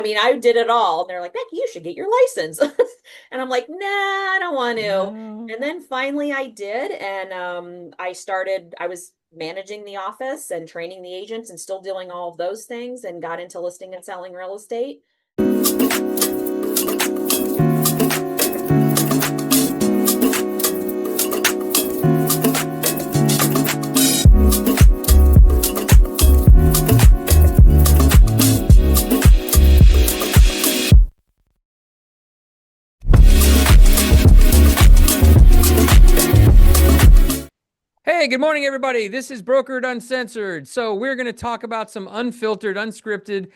mean, I did it all. And they're like, Becky, you should get your license. And I'm like, nah, I don't want to. No. And then finally I did. And I was managing the office and training the agents and still doing all of those things and got into listing and selling real estate. Hey, good morning, everybody. This is Brokered Uncensored. So, we're going to talk about some unfiltered, unscripted,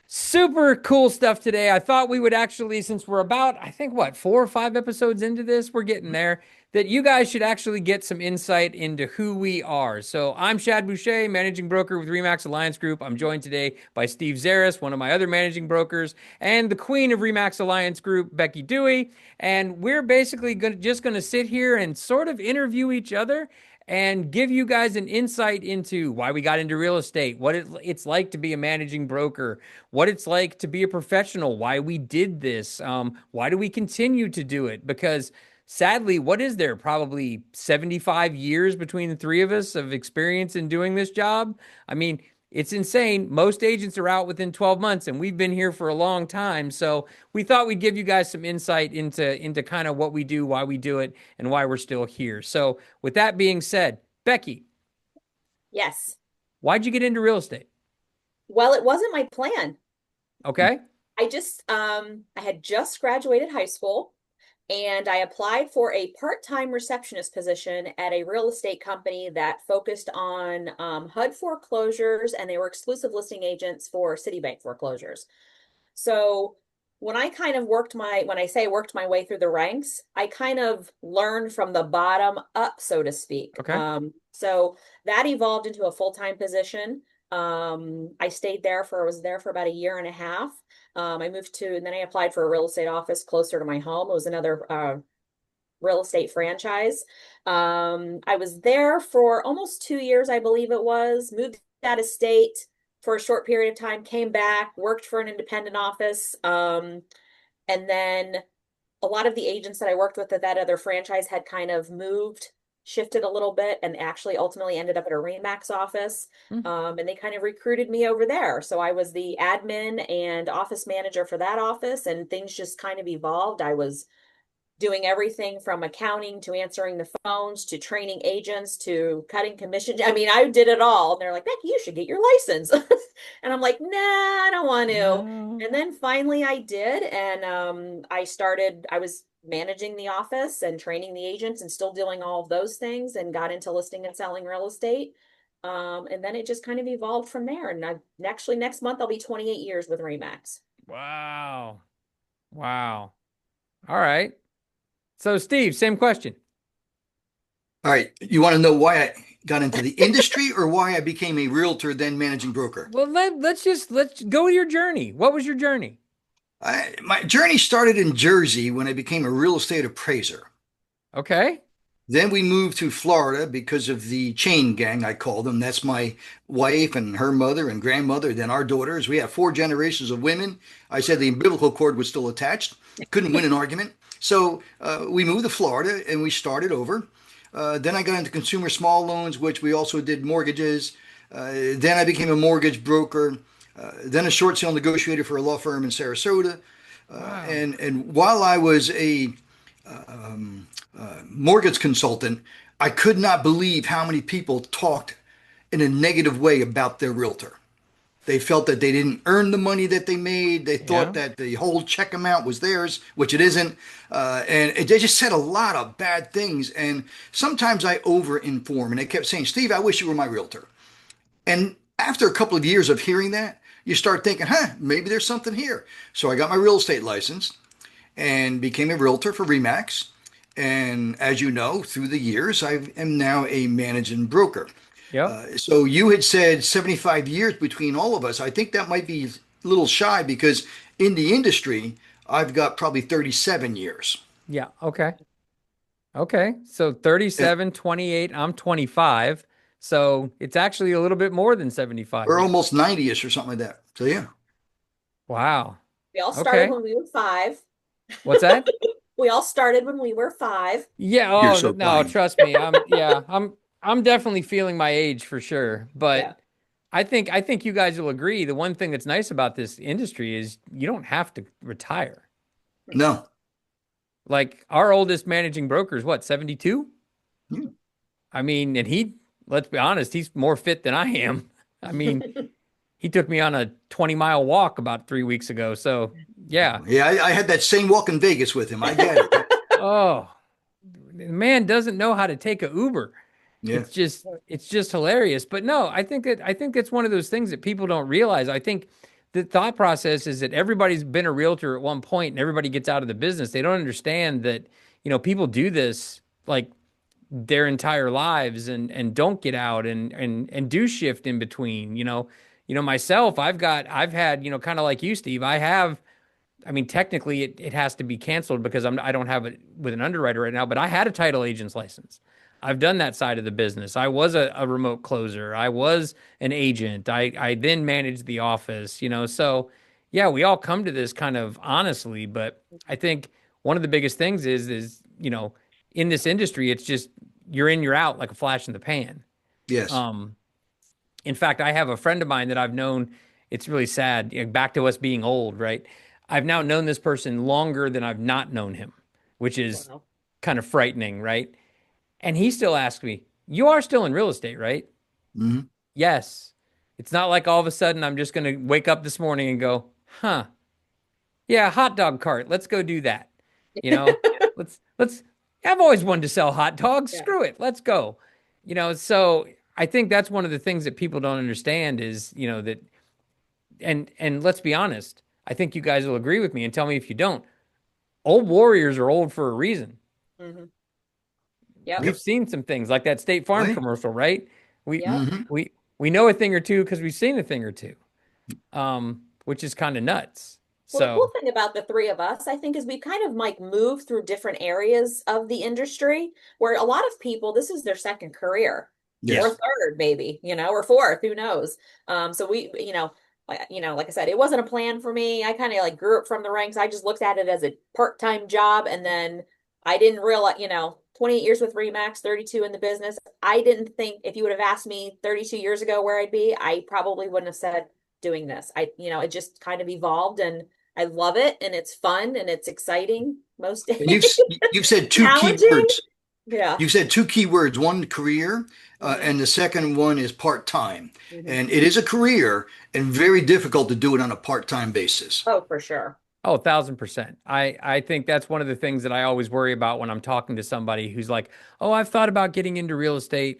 super cool stuff today. I thought we would actually, since we're about, I think, what, 4 or 5 episodes into this, we're getting there, that you guys should actually get some insight into who we are. So, I'm Shad Boucher, managing broker with Remax Alliance Group. I'm joined today by Steve Zaris, one of my other managing brokers, and the queen of Remax Alliance Group, Becky Dewey. And we're basically just going to sit here and sort of interview each other and give you guys an insight into why we got into real estate, what it's like to be a managing broker, what it's like to be a professional, why we did this, why do we continue to do it? Because sadly, what is there? Probably 75 years between the three of us of experience in doing this job. I mean, it's insane. Most agents are out within 12 months, and we've been here for a long time. So we thought we'd give you guys some insight into kind of what we do, why we do it, and why we're still here. So with that being said, Becky, Yes. why'd you get into real estate? Well, it wasn't my plan. Okay. I had just graduated high school and I applied for a part-time receptionist position at a real estate company that focused on HUD foreclosures, and they were exclusive listing agents for Citibank foreclosures. So when I say worked my way through the ranks, I kind of learned from the bottom up, so to speak. Okay. So that evolved into a full-time position. I was there for about a year and a half. And then I applied for a real estate office closer to my home. It was another real estate franchise. I was there for almost 2 years, I believe it was, moved out of state for a short period of time, came back, worked for an independent office. And then a lot of the agents that I worked with at that other franchise had kind of shifted a little bit, and actually ultimately ended up at a Remax office. Hmm. And they kind of recruited me over there. So I was the admin and office manager for that office, and things just kind of evolved. I was doing everything from accounting to answering the phones to training agents to cutting commissions. I mean, I did it all. And they're like, Becky, you should get your license. And I'm like, nah, I don't want to. No. And then finally I did. And I was managing the office and training the agents and still doing all of those things, and got into listing and selling real estate. And then it just kind of evolved from there. And actually next month I'll be 28 years with Remax. Wow. Wow. All right. So, Steve, same question. All right. You want to know why I got into the industry or why I became a realtor, then managing broker? Well, let's go to your journey. What was your journey? My journey started in Jersey when I became a real estate appraiser. Okay. Then we moved to Florida because of the chain gang, I call them. That's my wife and her mother and grandmother, then our daughters. We have 4 generations of women. I said the umbilical cord was still attached. Couldn't win an argument. So we moved to Florida and we started over. Then I got into consumer small loans, which we also did mortgages. Then I became a mortgage broker. Then a short sale negotiator for a law firm in Sarasota. Wow. And while I was a mortgage consultant, I could not believe how many people talked in a negative way about their realtor. They felt that they didn't earn the money that they made. They thought Yeah. that the whole check amount was theirs, which it isn't. They just said a lot of bad things. And sometimes I over-inform, and they kept saying, Steve, I wish you were my realtor. And after a couple of years of hearing that, you start thinking, maybe there's something here. So I got my real estate license and became a realtor for Remax. And as you know, through the years, I am now a managing broker. Yep. So you had said 75 years between all of us. I think that might be a little shy because in the industry, I've got probably 37 years. Yeah. Okay. Okay. So And 37, 28. I'm 25. So it's actually a little bit more than 75 we're years. almost 90-ish or something like that. So yeah. Wow. We all started Okay. when we were five. What's that? We all started when we were five. Yeah, You're oh so no, kind. trust me. I'm definitely feeling my age for sure. But Yeah. I think you guys will agree. The one thing that's nice about this industry is you don't have to retire. No. Like our oldest managing broker is what, 72? Yeah. I mean, and let's be honest, he's more fit than I am. I mean, he took me on a 20-mile walk about 3 weeks ago. So, yeah. Yeah, I had that same walk in Vegas with him. I get it. Oh, the man doesn't know how to take a Uber. Yeah. It's just hilarious. But no, I think that's one of those things that people don't realize. I think the thought process is that everybody's been a realtor at one point and everybody gets out of the business. They don't understand that, people do this like their entire lives and don't get out and do shift in between. Myself, I've had, kind of like you, Steve, I mean, technically it has to be canceled because I don't have it with an underwriter right now, but I had a title agent's license. I've done that side of the business. I was a remote closer. I was an agent. I then managed the office, so yeah, we all come to this kind of honestly, but I think one of the biggest things is, in this industry, it's just you're in, you're out like a flash in the pan. Yes. Um, in fact, I have a friend of mine that I've known. It's really sad. Back to us being old, right? I've now known this person longer than I've not known him, which is Wow. kind of frightening, right? And he still asks me, "You are still in real estate, right?" Hmm. Yes. It's not like all of a sudden I'm just going to wake up this morning and go, "Huh, yeah, hot dog cart. Let's go do that." You know, let's I've always wanted to sell hot dogs. Yeah. Screw it. Let's go. So I think that's one of the things that people don't understand is, that and let's be honest, I think you guys will agree with me and tell me if you don't. Old warriors are old for a reason. Hmm. Yep. We've Yep. seen some things like that State Farm Right. commercial, right? We Yep. Hmm. we know a thing or two because we've seen a thing or two, which is kind of nuts. Well, the cool So, thing about the three of us, I think, is we kind of like move through different areas of the industry where a lot of people, this is their second career or Yes. yes. third, maybe, or fourth, who knows? So we, like I said, it wasn't a plan for me. I kind of like grew up from the ranks. I just looked at it as a part-time job. And then I didn't realize, 28 years with Remax, 32 in the business. I didn't think if you would have asked me 32 years ago where I'd be, I probably wouldn't have said doing this. It just kind of evolved and I love it and it's fun and it's exciting most And days. you've said two key Challenging. words. Yeah. You said two key words, one career, Hmm. and the second one is part-time. Hmm. And it is a career and very difficult to do it on a part-time basis. Oh, for sure. oh, 1,000%. I think that's one of the things that I always worry about when I'm talking to somebody who's like, "Oh, I've thought about getting into real estate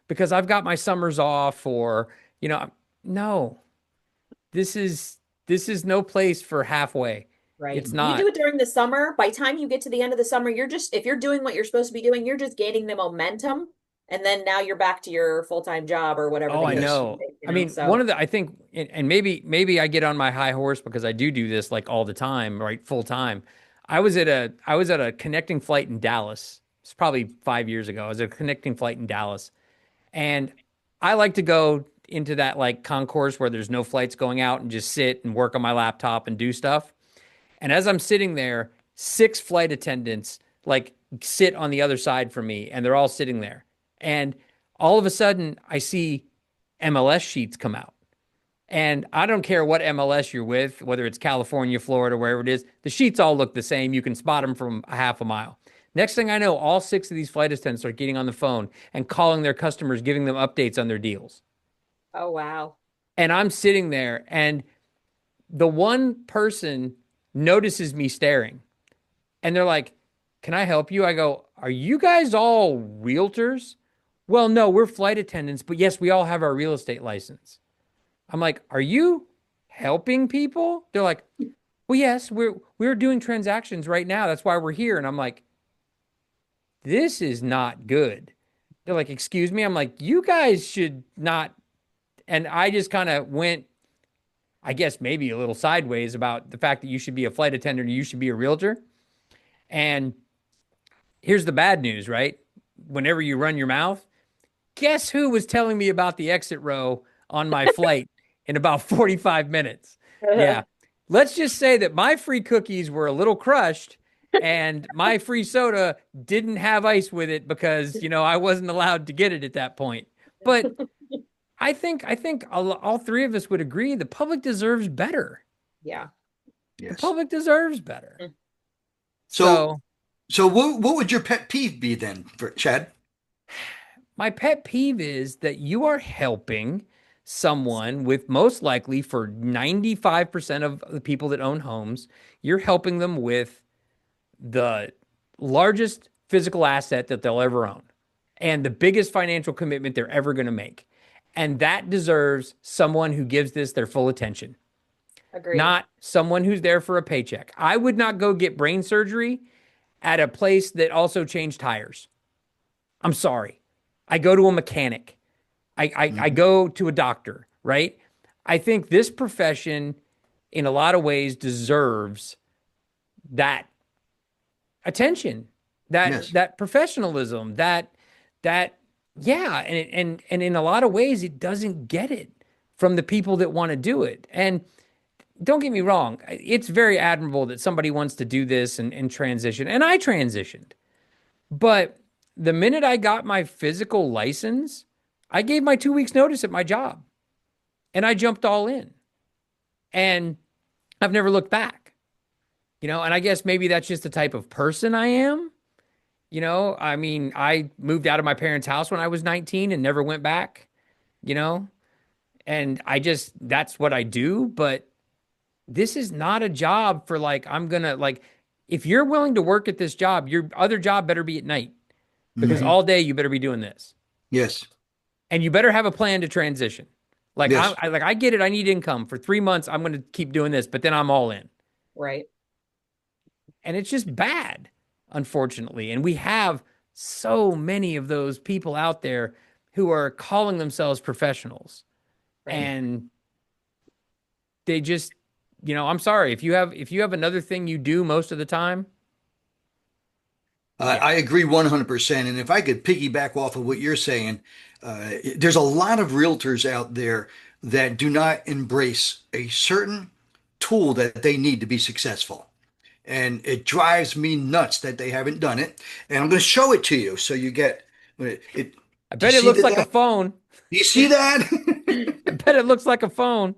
because I've got my summers off," or, no, this is this is no place for halfway. Right. It's You do not. it during the summer. By the time you get to the end of the summer, if you're doing what you're supposed to be doing, you're just gaining the momentum. And then now you're back to your full-time job or whatever Oh, the I case Yes. may know. be, I mean, one So, of the I think, and maybe I get on my high horse because I do this like all the time, right? Full time. I was at a connecting flight in Dallas. It's probably 5 years ago. I was at a connecting flight in Dallas, and I like to go into that like concourse where there's no flights going out and just sit and work on my laptop and do stuff. And as I'm sitting there, six flight attendants like sit on the other side from me, and they're all sitting there. And all of a sudden, I see MLS sheets come out. And I don't care what MLS you're with, whether it's California, Florida, wherever it is, the sheets all look the same. You can spot them from a half a mile. Next thing I know, all six of these flight attendants are getting on the phone and calling their customers, giving them updates on their deals. oh wow. And I'm sitting there, and the one person notices me staring, and they're like, "Can I help you?" I go, "Are you guys all realtors?" "Well, no, we're flight attendants, but yes, we all have our real estate license." I'm like, "Are you helping people?" They're like, "Well, yes, we're doing transactions right now. That's why we're here." And I'm like, "This is not good." They're like, "Excuse me." I'm like, "You guys should not." And I just kind of went, I guess maybe a little sideways about the fact that you should be a flight attendant or you should be a realtor. And here's the bad news, right? Whenever you run your mouth, guess who was telling me about the exit row on my flight in about 45 minutes? Yeah. let's just say that my free cookies were a little crushed and my free soda didn't have ice with it because, I wasn't allowed to get it at that point. But I think all three of us would agree the public deserves better. Yeah. The Yes. public deserves better. Mm. So, So so what would your pet peeve be then, for Chad? my pet peeve is that you are helping someone with most likely for 95% of the people that own homes, you're helping them with the largest physical asset that they'll ever own and the biggest financial commitment they're ever going to make. And that deserves someone who gives this their full attention, Agreed. not someone who's there for a paycheck. I would not go get brain surgery at a place that also changed tires. I'm sorry. I go to a mechanic. I Mhm. go to a doctor, right? I think this profession, in a lot of ways, deserves that attention, that Yes. that professionalism, that yeah, and in a lot of ways, it doesn't get it from the people that want to do it. And don't get me wrong, it's very admirable that somebody wants to do this and transition. And I transitioned. But the minute I got my physical license, I gave my 2 weeks notice at my job and I jumped all in. And I've never looked back, and I guess maybe that's just the type of person I am. I mean, I moved out of my parents' house when I was 19 and never went back, you know, and that's what I do. But this is not a job for like, if you're willing to work at this job, your other job better be at night because Hmm. all day you better be doing this. Yes. And you better have a plan to transition. Like Yes. I get it. I need income for 3 months. I'm going to keep doing this, but then I'm all in. Right. And it's just bad, unfortunately. And we have so many of those people out there who are calling themselves professionals. Right. And they just, I'm sorry, if you have another thing you do most of the time, yeah. I agree 100%. And if I could piggyback off of what you're saying, there's a lot of realtors out there that do not embrace a certain tool that they need to be successful. And it drives me nuts that they haven't done it. And I'm going to show it to you so you get it. I Do you bet it see looks that? like a phone. Do you see that? I bet it looks like a phone.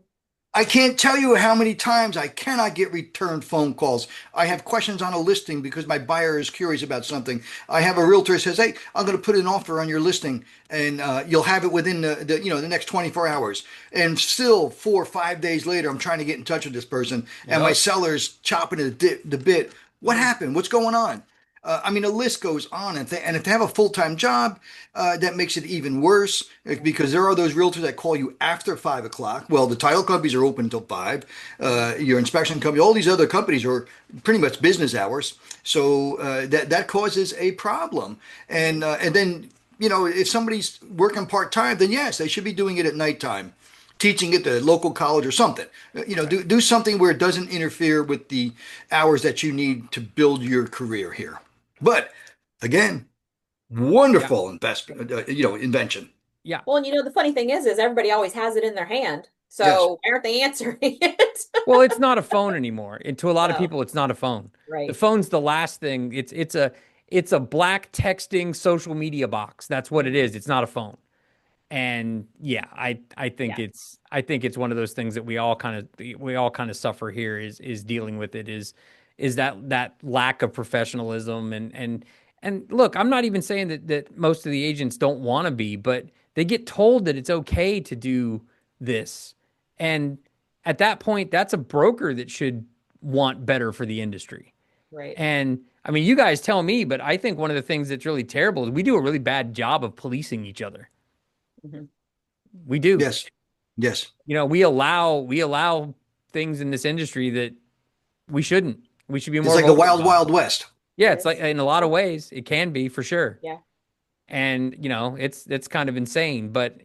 I can't tell you how many times I cannot get returned phone calls. I have questions on a listing because my buyer is curious about something. I have a realtor who says, "Hey, I'm going to put an offer on your listing, and you'll have it within the next 24 hours." And still, 4 or 5 days later, I'm trying to get in touch with this person, and my Yep. seller's chopping the bit. What happened? What's going on? I mean, the list goes on, and if they have a full-time job, that makes it even worse because there are those realtors that call you after 5 o'clock. Well, the title companies are open until 5. Your inspection company, all these other companies are pretty much business hours, so that causes a problem. And then if somebody's working part-time, then yes, they should be doing it at nighttime, teaching at the local college or something. Right. Do something where it doesn't interfere with the hours that you need to build your career here. But again, Yeah. wonderful investment, invention. Yeah. Well, and the funny thing is everybody always has it in their hand. Yes. So why aren't they answering it? Well, it's not a phone anymore. And to a lot of No. people, it's not a phone. The Right. phone's the last thing. It's a black texting social media box. That's what it Mhm. is. It's not a phone. And yeah, Yeah. I think it's one of those things that we all kind of suffer here is dealing with it is that lack of professionalism and look, I'm not even saying that most of the agents don't want to be, but they get told that it's okay to do this. And at that point, that's a broker that should want better for the industry. Right. And I mean, you guys tell me, but I think one of the things that's really terrible is we do a really bad job of policing each other. Mhm. We do. Yes. Yes. We allow things in this industry that we shouldn't. We should be It's more like the vocal wild, about it. wild west. Yeah, It it's like is. in a lot of ways it can be for sure. Yeah. And it's kind of insane. But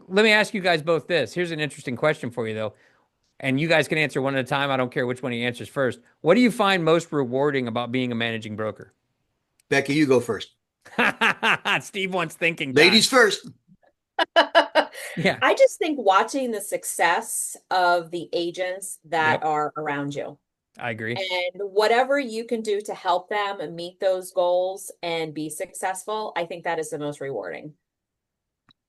let me ask you guys both this. Here's an interesting question for you though. And you guys can answer one at a time. I don't care which one he answers first. What do you find most rewarding about being a managing broker? Becky, you go first. Steve wants thinking time. Ladies first. Yeah. I just think watching the success of the agents that Yep. are around you I agree. and whatever you can do to help them meet those goals and be successful, I think that is the most rewarding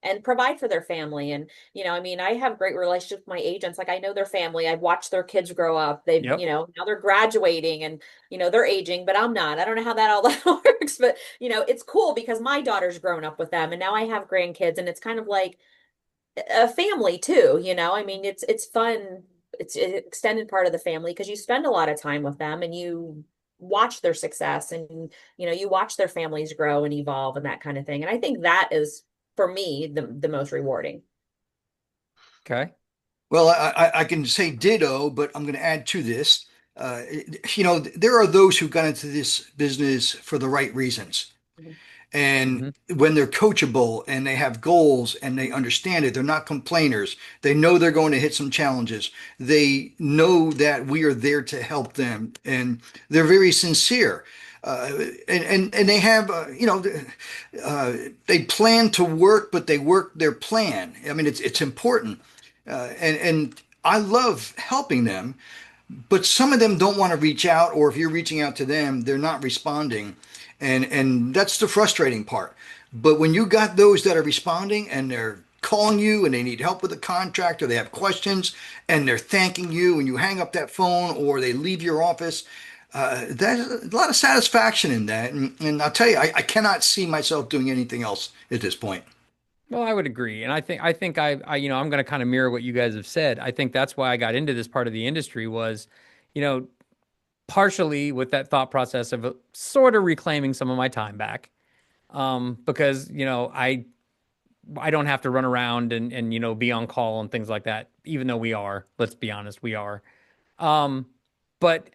and provide for their family. And, I mean, I have great relationships with my agents. Like I know their family. I've watched their kids grow up. They've, Yep. now they're graduating and, they're aging, but I'm not. I don't know how that all that works, but it's cool because my daughter's grown up with them and now I have grandkids and it's kind of like a family too, I mean, it's fun. It's an extended part of the family because you spend a lot of time with them and you watch their success and you watch their families grow and evolve and that kind of thing. And I think that is for me the most rewarding. Okay. Well, I can say ditto, but I'm going to add to this. There are those who got into this business for the right reasons. Mhm. And Hmm. when they're coachable and they have goals and they understand it, they're not complainers. They know they're going to hit some challenges. They know that we are there to help them, and they're very sincere. And they have, they plan to work, but they work their plan. I mean, it's important, and I love helping them, but some of them don't want to reach out, or if you're reaching out to them, they're not responding, and that's the frustrating part. But when you got those that are responding and they're calling you and they need help with a contract or they have questions and they're thanking you and you hang up that phone or they leave your office, there's a lot of satisfaction in that. And I'll tell you, I cannot see myself doing anything else at this point. Well, I would agree. And I think I'm going to kind of mirror what you guys have said. I think that's why I got into this part of the industry was, you know, partially with that thought process of sort of reclaiming some of my time back. Because, I don't have to run around and be on call and things like that, even though we are, let's be honest, we are. Um, but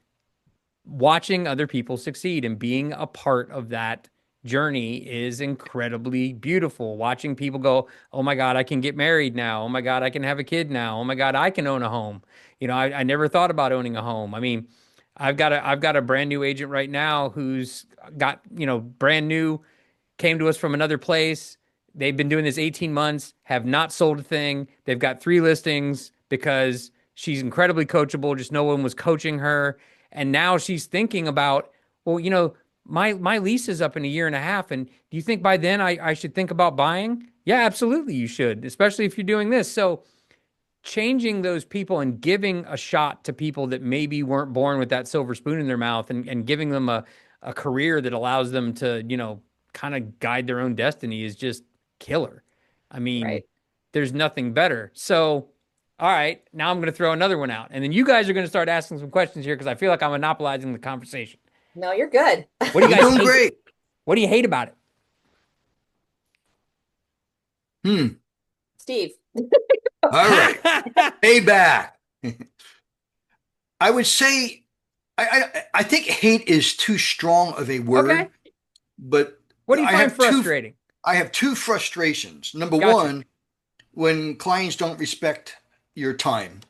watching other people succeed and being a part of that journey is incredibly beautiful. Watching people go, oh my God, I can get married now. Oh my God, I can have a kid now. Oh my God, I can own a home. I never thought about owning a home. I mean, I've got a brand new agent right now who's got, brand new, came to us from another place. They've been doing this 18 months, have not sold a thing. They've got 3 listings because she's incredibly coachable. Just no one was coaching her. And now she's thinking about, well, my lease is up in a year and a half. And do you think by then I should think about buying? Yeah, absolutely, you should, especially if you're doing this. So changing those people and giving a shot to people that maybe weren't born with that silver spoon in their mouth and giving them a career that allows them to, kind of guide their own destiny is just killer. I mean, Right. there's nothing better. So, all right, now I'm going to throw another one out. And then you guys are going to start asking some questions here because I feel like I'm monopolizing the conversation. No, you're good. What do you You're guys doing hate? great. What do you hate about it? Hmm. Steve. All right. Payback. I would say I think hate is too strong of a Okay. word, but What do you I find have two frustrating? I have two frustrations. Number Gotcha. one, when clients don't respect your time,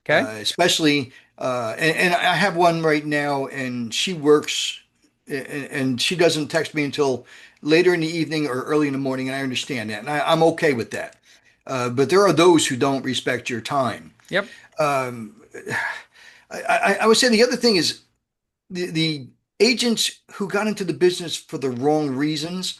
Okay. especially and I have one right now, and she works and she doesn't text me until later in the evening or early in the morning, and I understand that, and I'm okay with that. But there are those who don't respect your time. Yep. Um, I would say the other thing is the agents who got into the business for the wrong reasons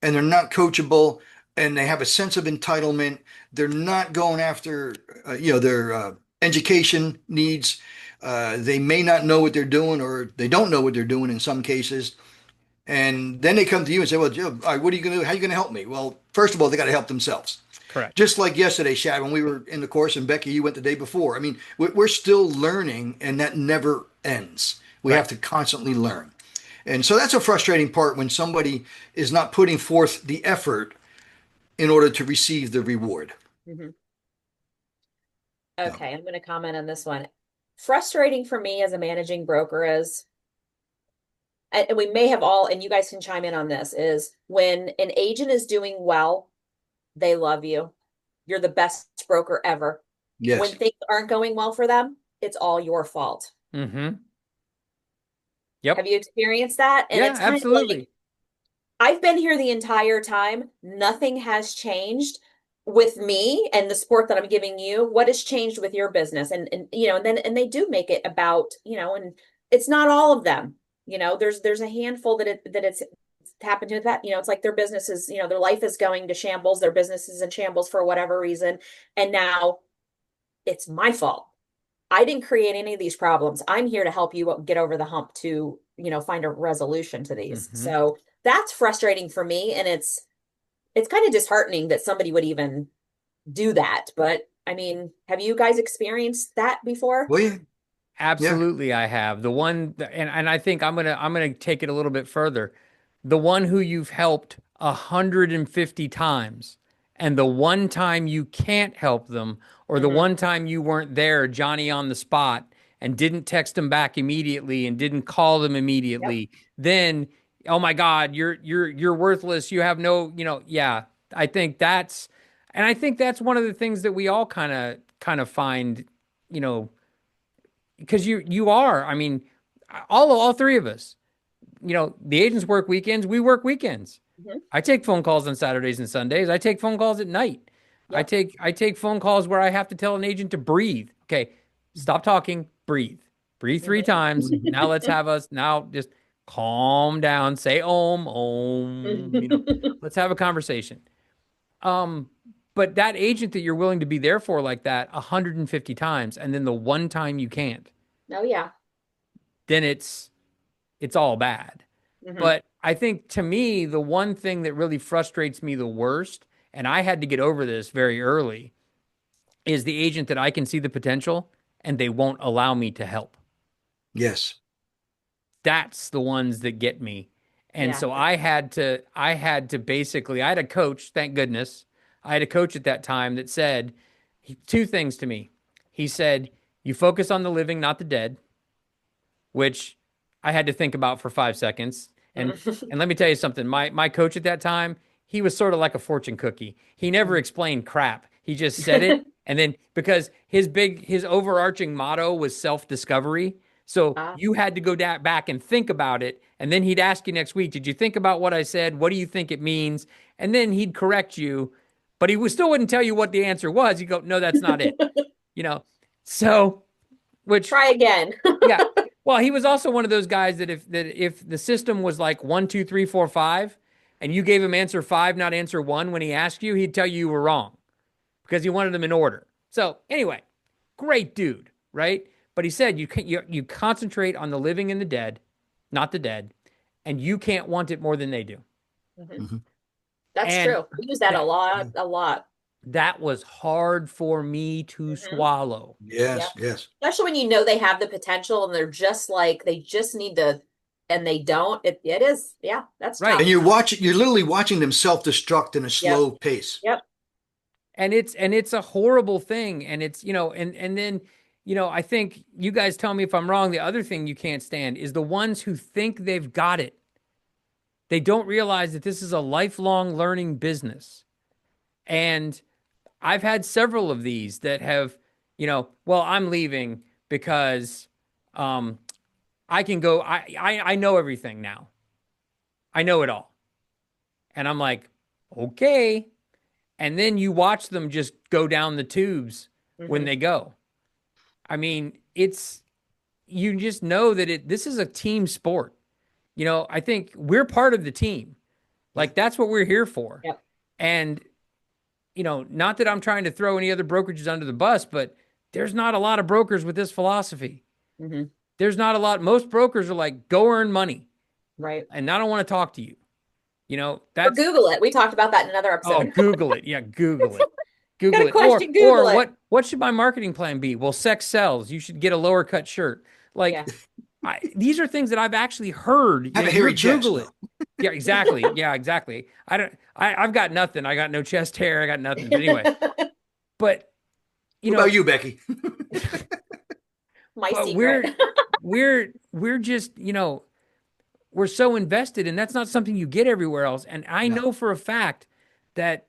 and they're not coachable and they have a sense of entitlement. They're not going after, their education needs. They may not know what they're doing or they don't know what they're doing in some cases. And then they come to you and say, well, Joe, all right, what are you going to do? How are you going to help me? Well, first of all, they got to help themselves. Correct. Just like yesterday, Shad, when we were in the course, and Becky, you went the day before. I mean, we're still learning, and that never ends. We Right. have to constantly learn. And so that's a frustrating part when somebody is not putting forth the effort in order to receive the reward. Mhm. So, Okay, I'm going to comment on this one. Frustrating for me as a managing broker is, and we may have all, and you guys can chime in on this, is when an agent is doing well, they love you. You're the best broker ever. When yes. things aren't going well for them, it's all your fault. Mm-hmm. Have Yep. you experienced that? And Yeah, it's kind of like, absolutely. I've been here the entire time. Nothing has changed. with me and the support that I'm giving you, what has changed with your business? And and they do make it about, and it's not all of them. There's a handful that it's happened to that. It's like their business is, their life is going to shambles, their business is in shambles for whatever reason. And now it's my fault. I didn't create any of these problems. I'm here to help you get over the hump to, find a resolution to these. Hmm. So that's frustrating for me. And it's kind of disheartening that somebody would even do that. But I mean, have you guys experienced that before? Well, yeah, yeah, Absolutely, I have. The one, and I think I'm gonna take it a little bit further. The one who you've helped 150 times, and the one time you can't help them, or the Hmm. one time you weren't there, Johnny on the spot, and didn't text them back immediately and didn't call them Yep. immediately, then, oh my God, you're worthless. You have no, yeah. I think that's, and I think that's one of the things that we all kind of find, you know because you are. I mean, all three of us. The agents work weekends. We work weekends. Hmm. I take phone calls on Saturdays and Sundays. I take phone calls at night. I Yep. take I take phone calls where I have to tell an agent to breathe. Okay, stop talking. Breathe. Breathe three Hmm. times. Now let's have us. Now just calm down. Say om om. Let's have a conversation. Um, but that agent that you're willing to be there for like that 150 times, and then the one time you can't, Oh yeah. then it's all bad. Hmm. But I think to me, the one thing that really frustrates me the worst, and I had to get over this very early, is the agent that I can see the potential and they won't allow me to help. yes, That's the ones that get me. And Yeah. so I had to basically, I had a coach, thank goodness. I had a coach at that time that said two things to me. He said, "You focus on the living, not the dead," which I had to think about for 5 seconds. And let me tell you something. My coach at that time, he was sort of like a fortune cookie. He never explained crap. He just said it, and then because his overarching motto was self-discovery, so Ah. you had to go back and think about it, and then he'd ask you next week, "Did you think about what I said? What do you think it means?" And then he'd correct you, but still wouldn't tell you what the answer was. He'd go, "No, that's not it." You know. So, which Try again. yeah. Well, he was also one of those guys that if the system was like 1, 2, 3, 4, 5, and you gave him answer five, not answer one, when he asked you, he'd tell you were wrong because he wanted them in order. So anyway, great dude, right? But he said you concentrate on the living and the dead, not the dead, and you can't want it more than they do. Hmm. hmm That's And true. We use that a that lot, a lot. that was hard for me to Hmm. swallow. Yep. yes, yes. Especially when you know they have the potential and they're just like they just need to, and they don't. It is, yeah, that's And Right. tough. you're literally watching them self-destruct in a Yep. slow pace. Yep. And it's a horrible thing, and it's and then I think you guys tell me if I'm wrong. The other thing you can't stand is the ones who think they've got it. They don't realize that this is a lifelong learning business. And I've had several of these that have, well, I'm leaving because um I can go. I know everything now. I know it all. And I'm like, okay. And then you watch them just go down the tubes when Hmm. they go. I mean, you just know that this is a team sport. I think we're part of the team. Yeah. Like that's what we're here for. Yep. And not that I'm trying to throw any other brokerages under the bus, but there's not a lot of brokers with this philosophy. Hmm. There's not a lot. Most brokers are like, go earn money, Right. and I don't want to talk to you. Or That's Google it. We talked about that in another Oh, episode. Google it. Yeah, Google it. Got Google a it. Or question, or Google it. what should my marketing plan be? Well, sex sells. You should get a lower cut shirt. Yeah. Like these are things that I've actually heard. Have a You're hairy chest, Google though. it. Yeah, exactly. Yeah, exactly. I've got nothing. I got no chest hair. I got nothing. But anyway, but you What about know, you, Becky? My but secret. we're just, we're so invested, and that's not something you get everywhere else. And I No. know for a fact that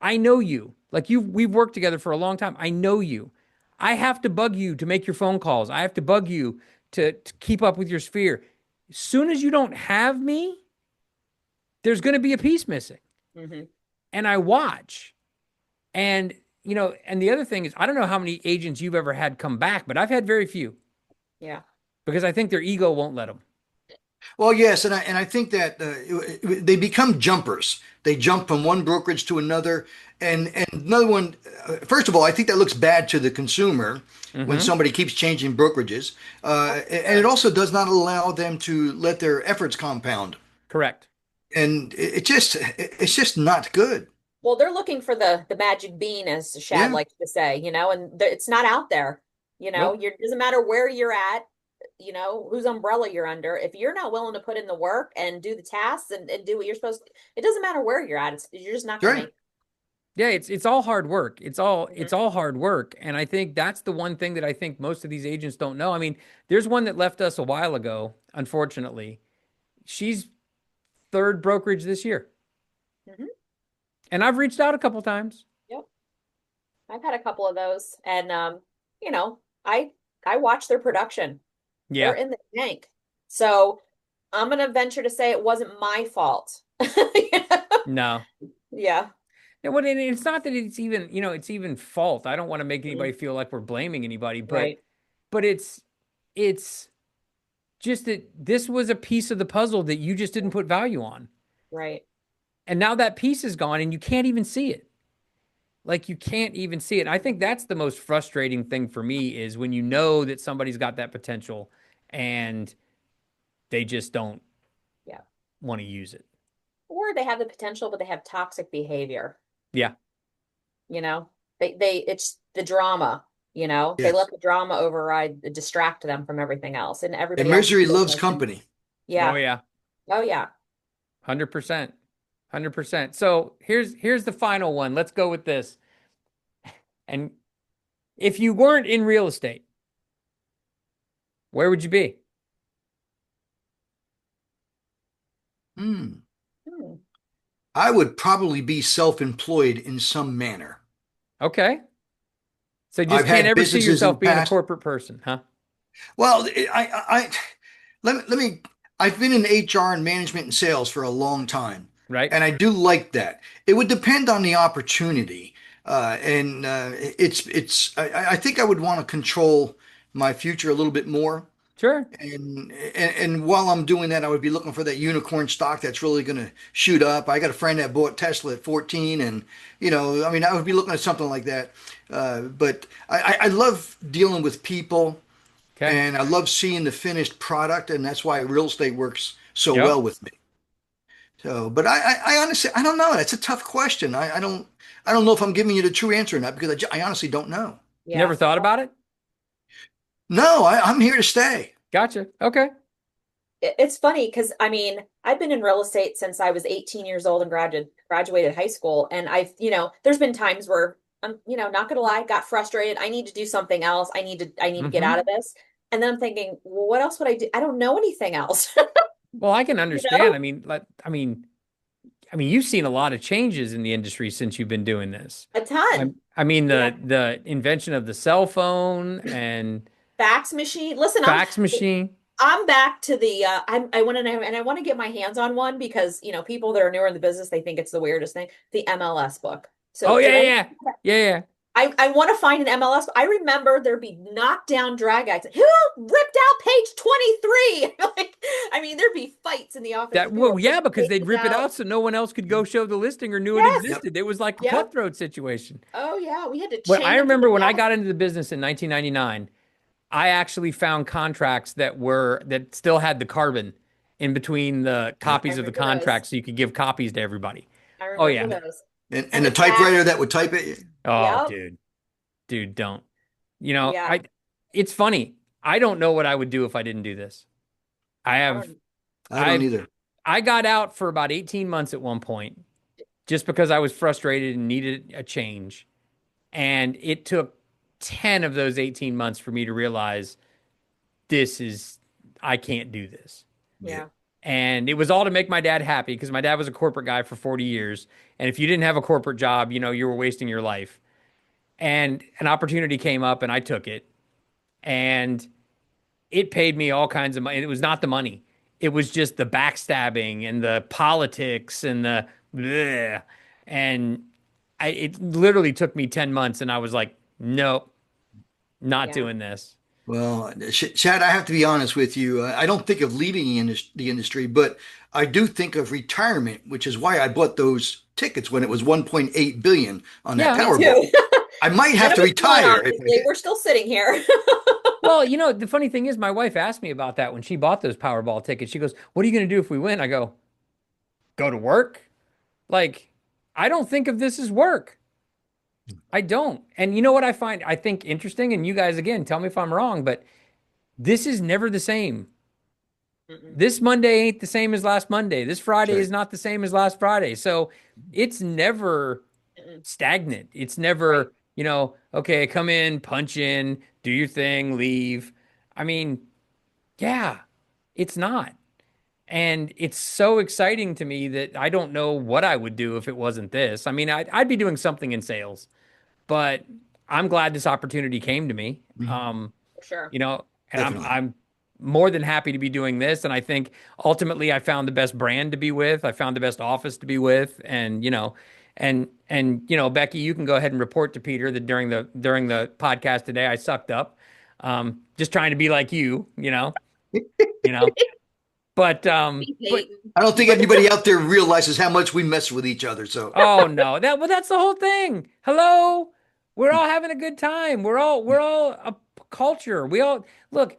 I know you. Like we've worked together for a long time. I know you. I have to bug you to make your phone calls. I have to bug you to keep up with your sphere. As soon as you don't have me, there's going to be a piece missing. Hmm. And I watch. And, and the other thing is, I don't know how many agents you've ever had come back, but I've had very few Yeah. because I think their ego won't let them. Well, yes, and I think that they become jumpers. They jump from one brokerage to another, and another one. First of all, I think that looks bad to the consumer when Hmm. somebody keeps changing brokerages, Oh, and it sure. also does not allow them to let their efforts compound. Correct. And it's just not good. Well, they're looking for the magic bean, as Shad Yeah, likes to say, and it's not out there. Nope. It doesn't matter where you're at, whose umbrella you're under. If you're not willing to put in the work and do the tasks and do what you're supposed to, it doesn't matter where you're at. You're just not going to right. make Yeah, it's all hard work. it. It's all hard work. And I think that's the one thing that I think most of these agents don't know. I mean, there's one that left us a while ago, unfortunately. She's third brokerage this year. Hmm. And I've reached out a couple times. Yep. I've had a couple of those, and you know, I I watch their production. They're Yeah. in the tank. So I'm gonna venture to say it wasn't my fault. You know? No. Yeah. Yeah, well, and it's not that it's even, it's even fault. I don't want to make Mhm. anybody feel like we're blaming anybody, but Right. but it's just that this was a piece of the puzzle that you just didn't put value on. Right. And now that piece is gone and you can't even see it. Like you can't even see it. And I think that's the most frustrating thing for me is when you know that somebody's got that potential and they just don't Yeah. want to use it. Or they have the potential, but they have toxic behavior. Yeah. You know, they it's the drama. They Yes. let the drama override, distract them from everything else, and And everybody else is misery still loves working. company. Oh Yeah. yeah. Oh yeah. 100%. 100%. So here's the final one. Let's go with this. And if you weren't in real estate, where would you be? Hmm. Hmm. I would probably be self-employed in some manner. Okay. So you just I've can't had ever see businesses in the yourself being a past. corporate person, huh? Well, let me, I've been in HR and management and sales for a long time, Right? and I do like that. It would depend on the opportunity, and I think I would want to control my future a little bit more. Sure. And while I'm doing that, I would be looking for that unicorn stock that's really going to shoot up. I got a friend that bought Tesla at 14, and I mean, I would be looking at something like that. But I love dealing with people, Okay. and I love seeing the finished product, and that's why real estate works so Yep. well with me. So, but I honestly, I don't know. That's a tough question. I don't know if I'm giving you the true answer or not because I honestly don't know. Yeah. Never thought about it? No, I'm here to stay. Gotcha. Okay. It's funny because I mean, I've been in real estate since I was 18 years old and graduated high school. And there's been times where I'm, not gonna lie, got frustrated. I need to do something else. I need to get out Hmm. of this. And then I'm thinking, well, what else would I do? I don't know anything else. Well, I can You understand. know? I mean, you've seen a lot of changes in the industry since you've been doing this. A ton. I mean, Yeah. the invention of the cell phone and Fax machine. Listen, fax machine. I'm back to the I want to know and I want to get my hands on one because people that are newer in the business they think it's the weirdest thing. The MLS book. Oh So yeah, do yeah, any yeah, yeah, yeah. I want to find an MLS. I remember there'd be knockdown drag acts. Who ripped out page 23? Like, I mean, there'd be fights in the office That because people well, were yeah, ripping because they'd pages rip it out. out so no one else could go show the listing or knew it Yes. Yep. existed. It was like a Yep. cutthroat situation. Oh yeah. We had to When chain I them to the remember when I desk. got into the business in 1999, I actually found contracts that still had the carbon in between the Yep. I copies of the remember those. contract so you could give copies to everybody. I Oh remember yeah. those. And And the the typewriter fax. that would type it. Oh, Yep. dude, don't. You know, Yeah. I it's funny. I don't know what I would do if I didn't do this. I I have don't. I don't I either. I got out for about 18 months at one point just because I was frustrated and needed a change. And it took 10 of those 18 months for me to realize this is I can't do this. Yeah. Yeah. And it was all to make my dad happy because my dad was a corporate guy for 40 years. And if you didn't have a corporate job, you were wasting your life. And an opportunity came up and I took it. And it paid me all kinds of money. It was not the money. It was just the backstabbing and the politics and the bleh. And it literally took me 10 months and I was like, nope, not Yeah. doing this. Well, Chad, I have to be honest with you. I don't think of leaving the industry, but I do think of retirement, which is why I bought those tickets when it was 1.8 billion on that Yeah. Me too. Powerball. I might None have of to us won, retire if I obviously. did. We're still sitting here. Well, the funny thing is, my wife asked me about that when she bought those Powerball tickets. She goes, "What are you going to do if we win?" I go, "Go to work." Like, I don't think of this as work. I don't. And you know what I think interesting, and you guys again, tell me if I'm wrong, but this is never the same. Mm-mm. This Monday ain't the same as last Monday. This That's Friday right. is not the same as last Friday. So it's never Mm-mm. stagnant. It's Right. never, okay, come in, punch in, do your thing, leave. I mean, yeah, it's not. And it's so exciting to me that I don't know what I would do if it wasn't this. I mean, I'd be doing something in sales, but I'm glad this opportunity came to me. Mhm. For sure. You know, and Definitely. I'm more than happy to be doing this. And I think ultimately I found the best brand to be with. I found the best office to be with. And, Becky, you can go ahead and report to Peter that during the podcast today, I sucked up. Just trying to be like you know. But Be but Peyton. I don't think but anybody out there realizes how much we mess with each other. So, oh no, that's the whole thing. Hello, we're all having a good time. We're all a culture. We all look.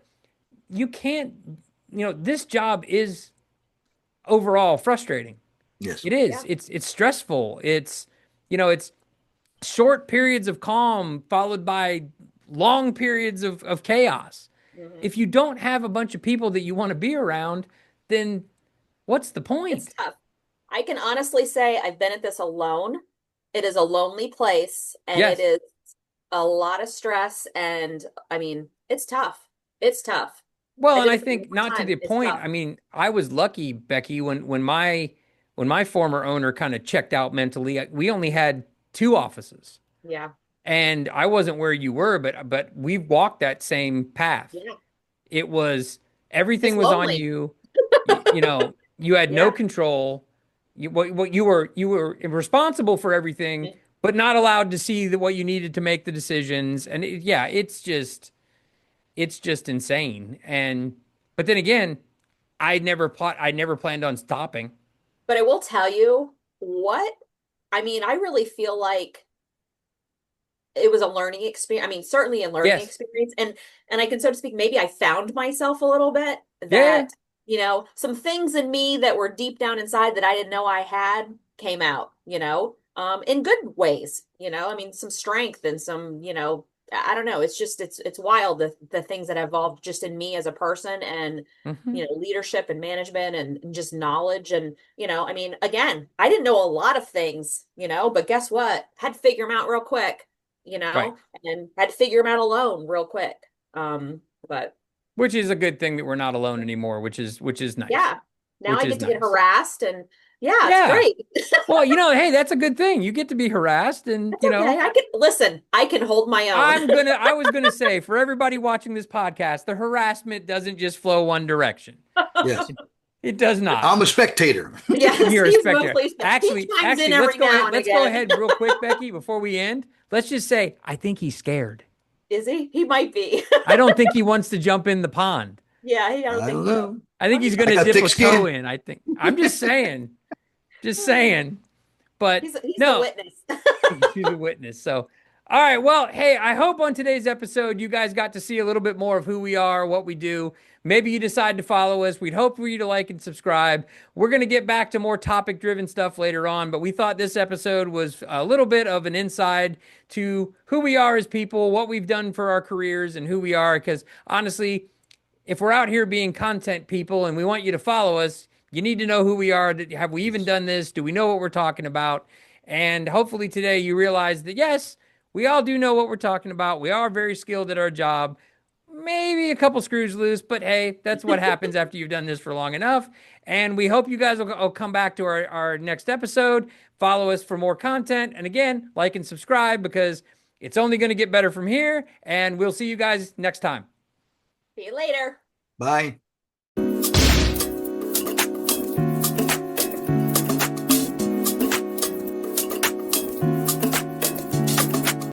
You can't. This job is overall frustrating. yes. It is. Yeah. It's stressful. It's short periods of calm followed by long periods of chaos. Hmm. If you don't have a bunch of people that you want to be around, then what's the It's point? tough. I can honestly say I've been at this alone. It is a lonely place and it Yes. is a lot of stress. And I mean, it's tough. It's tough. Well, I and did I it for a think long not to time. the It's point. tough. I mean, I was lucky, Becky, when my former owner kind of checked out mentally. We only had two offices, Yeah. and I wasn't where you were, but we walked that same path. Yeah. It was everything Just was on lonely. you. You had no Yeah. control. You were responsible for everything, but not allowed to see what you needed to make the decisions. And yeah, it's just insane. And but then again, I never planned on stopping. But I will tell you what, I mean, I really feel like it was a learning experience. I mean, certainly a learning Yes. experience. And I can, so to speak, maybe I found myself a little bit Yeah. that, some things in me that were deep down inside that I didn't know I had came out, in good ways, I mean, some strength and some, I don't know. It's just it's wild the things that evolved just in me as a person and Hmm. leadership and management and just knowledge and I mean again I didn't know a lot of things but guess what had to figure them out real quick Right. and had to figure them out alone real quick. But Which is a good thing that we're not alone anymore, which is nice. yeah, now Which I is get to get nice. harassed and yeah, it's Yeah. great. Well, hey, that's a good thing. You get to be harassed and, That's okay. I can listen. I can hold my own. I was gonna say for everybody watching this podcast, the harassment doesn't just flow one direction. Yes. It does not. I'm a spectator. Yes, You're a he's spectator. mostly he Actually, chimes in actually, let's every go now ahead. and Let's go again. ahead real quick, Becky, before we end. Let's just say I think he's scared. Is he? He might be. I don't think he wants to jump in the pond. Yeah, I don't I think don't so. know. I think I'm he's just going I to got dip thick a toe skin. in. I think. I'm just saying. Just saying. But he's the no, witness. she's a witness. So, all right. Well, hey, I hope on today's episode you guys got to see a little bit more of who we are, what we do. Maybe you decide to follow us. We'd hope for you to like and subscribe. We're going to get back to more topic driven stuff later on, but we thought this episode was a little bit of an inside to who we are as people, what we've done for our careers, and who we are. Because honestly, if we're out here being content people and we want you to follow us, you need to know who we are. Have we even Yes. done this? Do we know what we're talking about? And hopefully today you realize that yes, we all do know what we're talking about. We are very skilled at our job. Maybe a couple screws loose, but hey, that's what happens after you've done this for long enough. And we hope you guys will come back to our next episode. Follow us for more content. And again, like and subscribe because it's only going to get better from here. And we'll see you guys next time. See you later. Bye.